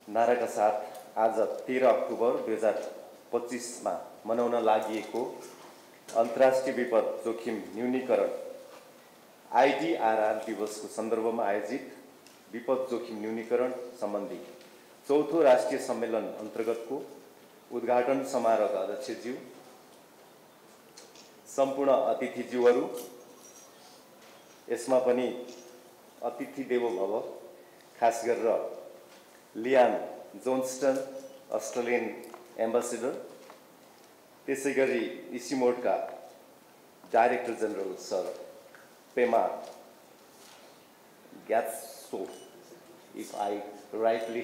नाराका साथ आज 13 अक्टोबर 2025 में मनाउन लागिएको अन्तर्राष्ट्रिय विपद जोखिम न्यूनीकरण IDRR दिवस को संदर्भ में आयोजित विपद जोखिम न्यूनीकरण संबंधी चौथो राष्ट्रीय सम्मेलन अंतर्गत को उद्घाटन समारोह अध्यक्षज्यू, संपूर्ण अतिथिज्यूहरू, यसमा पनि अतिथि देवो भव, खास गरेर लियान जोन्स्टन अस्ट्रेलियन एम्बेसडर, त्यसैगरी इसिमोडका director general sir Pema Gyatso, if I rightly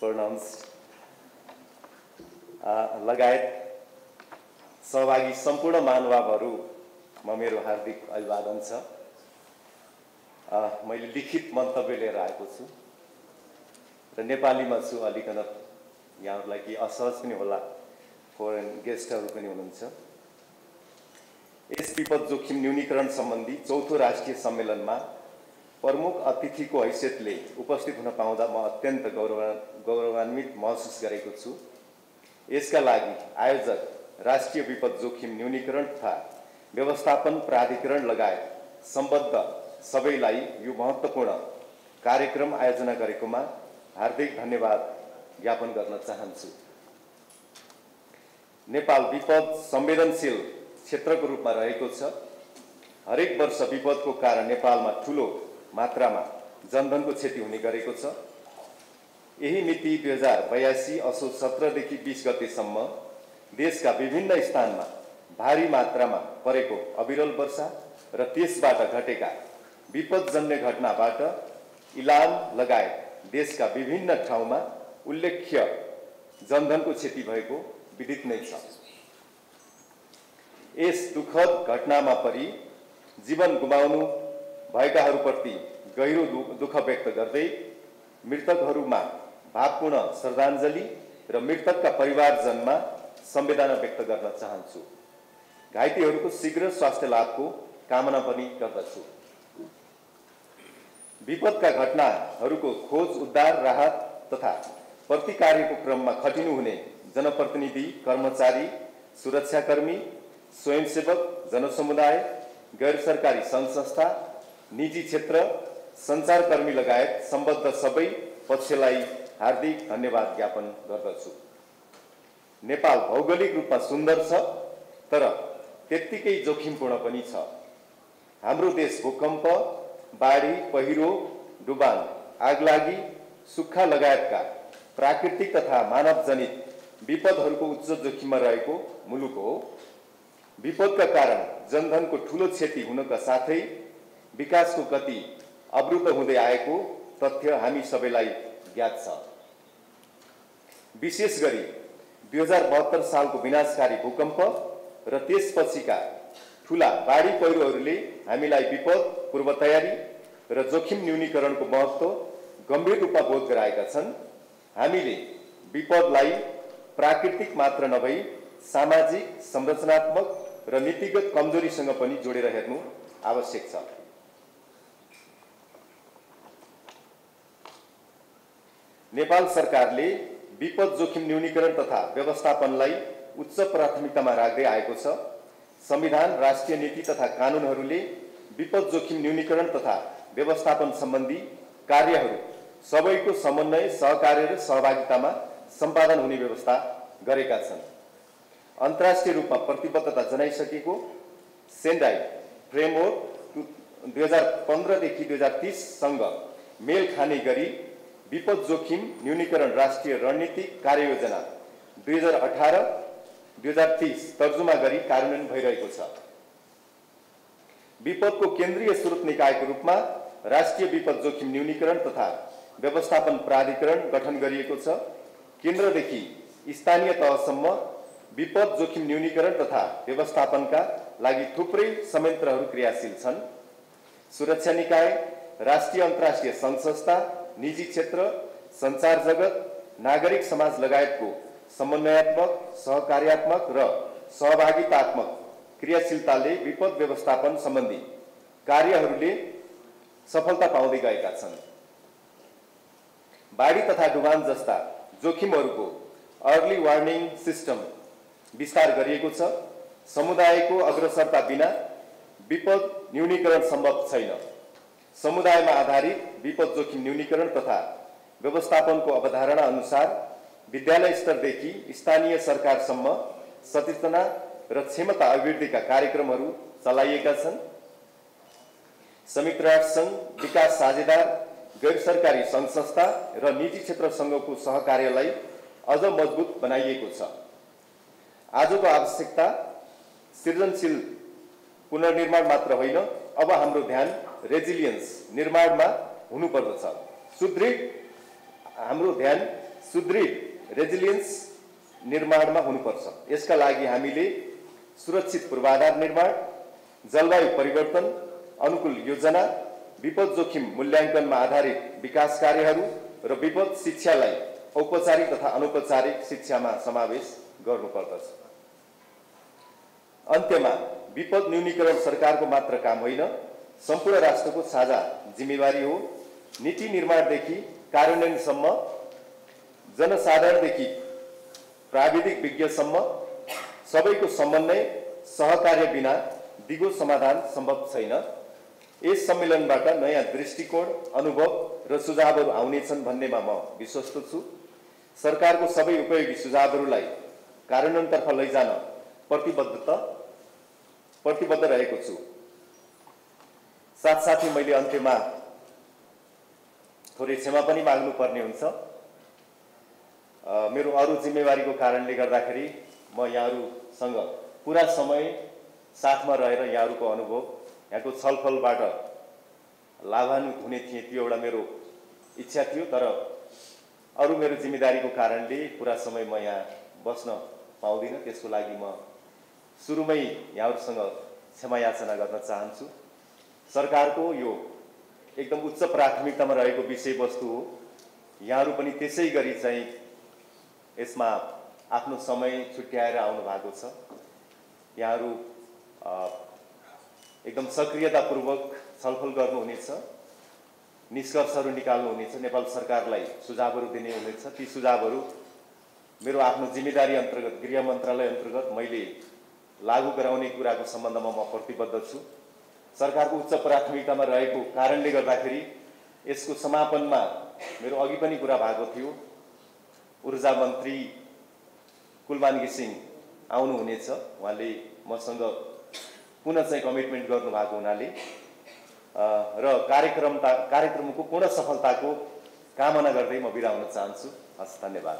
pronounced, लगायत सहभागी सम्पूर्ण महानुभावहरुमा मेरो हार्दिक अभिवादन छ। मैले लिखित मन्तव्य लिएर आएको छु र नेपालीमा छु, अलिकन यहाँहरुलाई के असहज पनि होला, फरेन गेस्टहरु पनि हुनुहुन्छ। यस विपद जोखिम न्यूनीकरण सम्बन्धी चौथो राष्ट्रिय सम्मेलनमा प्रमुख अतिथिको हैसियतले उपस्थित हुन पाउँदा म अत्यन्त गौरवान्वित महसुस गरेको छु। यसका लागि आयोजक राष्ट्रिय विपद जोखिम न्यूनीकरण तथा व्यवस्थापन प्राधिकरण लगायत सम्बद्ध सबैलाई यो महत्त्वपूर्ण कार्यक्रम आयोजना गरेकोमा हार्दिक धन्यवाद ज्ञापन गर्न चाहन्छु। नेपाल विपद संवेदनशील क्षेत्रको रूपमा रहेको छ। हरेक वर्ष विपदको कारण नेपालमा ठूलो मात्रामा जनधनको क्षति हुने गरेको छ। यही मिति 2082 असोज 17 देखि 20 गतेसम्म देशका विभिन्न स्थानमा भारी मात्रामा परेको अविरल वर्षा र त्यसबाट घटेका विपदजन्य घटनाबाट इलाम लगायत देशका विभिन्न ठाउँमा उल्लेख्य जनधनको क्षति भएको विदित नै छ। यस दुःखद घटनामा परि जीवन गुमाउनु भएकाहरूप्रति गहिरो दुःख व्यक्त गर्दै मृतकहरूमा भावपूर्ण श्रद्धाञ्जली र मृतकका परिवारजनमा संवेदना व्यक्त गर्न चाहन्छु। घाइतेहरूको शीघ्र स्वास्थ्य लाभको कामना पनि गर्दछु। विपदका घटनाहरूको खोज, उद्धार, राहत तथा प्रतिकार्यको क्रममा खटिनुहुने जनप्रतिनिधि, कर्मचारी, सुरक्षाकर्मी, स्वयंसेवक, जनसमुदाय, गैर सरकारी संघ संस्था, निजी क्षेत्र, सञ्चारकर्मी लगायत सम्बद्ध सबै पक्षलाई हार्दिक धन्यवाद ज्ञापन गर्दछु। नेपाल भौगोलिक रूपमा सुन्दर छ, तर त्यत्तिकै जोखिमपूर्ण पनि छ। हाम्रो देश भूकम्प, बाढी, पहिरो, डुबान, आगलागी, सुक्खा लगायतका प्राकृतिक तथा मानवजनित विपदहरूको उच्च जोखिममा रहेको मुलुक हो। विपदका कारण जनधनको ठूलो क्षति हुनका साथै विकासको गति अवरुद्ध हुँदै आएको तथ्य हामी सबैलाई ज्ञात छ। विशेष गरी 2072 सालको विनाशकारी भूकम्प र त्यसपछिका ठूला बाढी पहिरोहरूले हामीलाई विपद पूर्व तयारी र जोखिम न्यूनीकरणको महत्त्व गम्भीर रूपमा बोध गराएका छन्। हामीले विपदलाई प्राकृतिक मात्र नभई सामाजिक, संरचनात्मक र नीतिगत कमजोरीसँग पनि जोडेर हेर्नु आवश्यक छ। नेपाल सरकारले विपद जोखिम न्यूनीकरण तथा व्यवस्थापनलाई उच्च प्राथमिकतामा राख्दै आएको छ। संविधान, राष्ट्रिय नीति तथा कानूनहरूले विपद जोखिम न्यूनीकरण तथा व्यवस्थापन सम्बन्धी कार्यहरू सबैको समन्वय, सहकार्य र सहभागितामा सम्पादन हुने व्यवस्था गरेका छन्। अन्तर्राष्ट्रिय रूपमा प्रतिबद्धता जनाइसकेको सेन्डाई फ्रेमवर्क 2015 देखि 2030 सँग मेल खाने गरी विपद जोखिम न्यूनीकरण राष्ट्रिय रणनीतिक कार्ययोजना 2018-2030 तर्जुमा गरी कार्यान्वयन भइरहेको छ। विपदको केन्द्रीय स्रोत निकायको रूपमा राष्ट्रिय विपद जोखिम न्यूनीकरण तथा व्यवस्थापन प्राधिकरण गठन गरिएको छ। केन्द्रदेखि स्थानीय तहसम्म विपद जोखिम न्यूनीकरण तथा व्यवस्थापनका लागि थुप्रै संयन्त्रहरू क्रियाशील छन्। सुरक्षा निकाय, राष्ट्रिय अन्तर्राष्ट्रिय संघ संस्था, निजी क्षेत्र, सञ्चार जगत, नागरिक समाज लगायतको समन्वयात्मक, सहकार्यात्मक र सहभागितात्मक क्रियाशीलताले विपद व्यवस्थापन सम्बन्धी कार्यहरूले सफलता पाउँदै गएका छन्। बाढी तथा डुबान जस्ता जोखिमहरूको अर्ली वार्निङ सिस्टम विस्तार गरिएको छ। समुदायको अग्रसरता बिना विपद न्यूनीकरण सम्भव छैन। समुदायमा आधारित विपद जोखिम न्यूनीकरण तथा व्यवस्थापनको अवधारणा अनुसार विद्यालय स्तरदेखि स्थानीय सरकारसम्म सचेतना र क्षमता अभिवृद्धिका कार्यक्रमहरू चलाइएका छन्। संयुक्त राष्ट्र संघ, विकास साझेदार, गैर सरकारी सङ्घ संस्था र निजी क्षेत्रसँगको सहकार्यलाई अझ मजबुत बनाइएको छ। आजको आवश्यकता सृजनशील पुनर्निर्माण मात्र होइन, अब हाम्रो ध्यान रेजिलियन्स निर्माणमा हुनुपर्दछ। सुदृढ रेजिलियन्स निर्माणमा हुनुपर्छ। यसका लागि हामीले सुरक्षित पूर्वाधार निर्माण, जलवायु परिवर्तन अनुकूल योजना, विपद जोखिम मूल्याङ्कनमा आधारित विकास कार्यहरू र विपद शिक्षालाई औपचारिक तथा अनौपचारिक शिक्षामा समावेश गर्नुपर्दछ। अन्त्यमा विपद न्यूनीकरण सरकारको मात्र काम होइन, सम्पूर्ण राष्ट्रको साझा जिम्मेवारी हो। नीति निर्माणदेखि कार्यान्वयनसम्म, जनसाधारणदेखि प्राविधिक विज्ञसम्म सबैको समन्वय सहकार्य बिना दिगो समाधान सम्भव छैन। यस सम्मेलनबाट नयाँ दृष्टिकोण, अनुभव र सुझावहरू आउनेछन् भन्नेमा म विश्वस्त छु। सरकारको सबै उपयोगी सुझावहरूलाई कार्यान्वयनतर्फ लैजान प्रतिबद्ध रहेको छु। साथसाथै मैले अन्त्यमा थोरै क्षमा पनि माग्नुपर्ने हुन्छ। मेरो अरू जिम्मेवारीको कारणले गर्दाखेरि म यहाँहरूसँग पुरा समय साथमा रहेर यहाँहरूको अनुभव, यहाँको छलफलबाट लाभान्वित हुने थिएँ, त्यो एउटा मेरो इच्छा थियो। तर अरू मेरो जिम्मेदारीको कारणले पुरा समय म यहाँ बस्न पाउँदिनँ। त्यसको लागि म सुरुमै यहाँहरूसँग क्षमा याचना गर्न चाहन्छु। सरकारको यो एकदम उच्च प्राथमिकतामा रहेको विषयवस्तु हो। यहाँहरू पनि त्यसै गरी चाहिँ यसमा आफ्नो समय छुट्याएर आउनु भएको छ। यहाँहरू एकदम सक्रियतापूर्वक छलफल गर्नुहुनेछ, निष्कर्षहरू निकाल्नुहुनेछ, नेपाल सरकारलाई सुझावहरू दिने हुनेछ। ती सुझावहरू मेरो आफ्नो जिम्मेदारी अन्तर्गत, गृह मन्त्रालय अन्तर्गत मैले लागू गराउने कुराको सम्बन्धमा म प्रतिबद्ध छु। सरकारको उच्च प्राथमिकतामा रहेको कारणले गर्दाखेरि यसको समापनमा मेरो अघि पनि कुरा भएको थियो, ऊर्जा मन्त्री कुलमान घिसिङ आउनुहुनेछ। उहाँले मसँग पुनः चाहिँ कमिटमेन्ट गर्नुभएको हुनाले र कार्यक्रमको पूर्ण सफलताको कामना गर्दै म बिदा हुन चाहन्छु। हस्, धन्यवाद।